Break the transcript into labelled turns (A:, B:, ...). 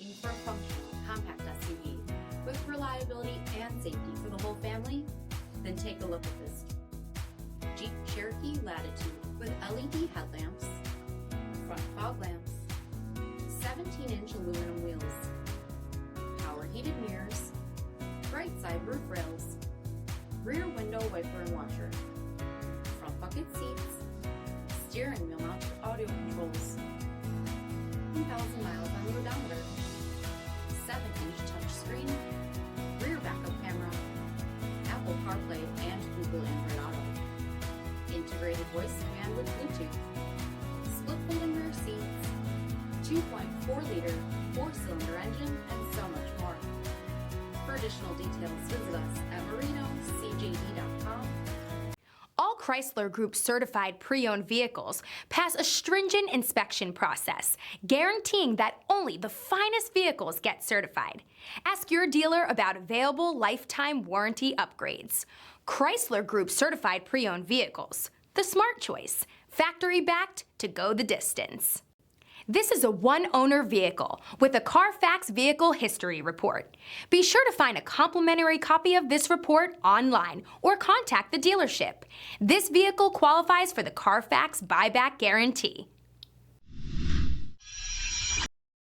A: Looking for a functional, compact SUV with reliability and safety for the whole family? Then take a look at this Jeep Cherokee Latitude with LED headlamps, front fog lamps, 17-inch aluminum wheels, power heated mirrors, right side roof rails, rear window wiper and washer, front bucket seats, steering wheel mounted audio controls, 10,000 miles on the odometer, 7-inch touchscreen, rear backup camera, Apple CarPlay and Google Android Auto, integrated voice command with Bluetooth, split folding rear seats, 2.4-liter 4-cylinder engine, and so much more. For additional details, visit us at marinocjd.com.
B: All Chrysler Group certified pre-owned vehicles pass a stringent inspection process, guaranteeing that only the finest vehicles get certified. Ask your dealer about available lifetime warranty upgrades. Chrysler Group certified pre-owned vehicles, the smart choice, factory-backed to go the distance. This is a one-owner vehicle with a CARFAX Vehicle History Report. Be sure to find a complimentary copy of this report online or contact the dealership. This vehicle qualifies for the CARFAX buyback guarantee.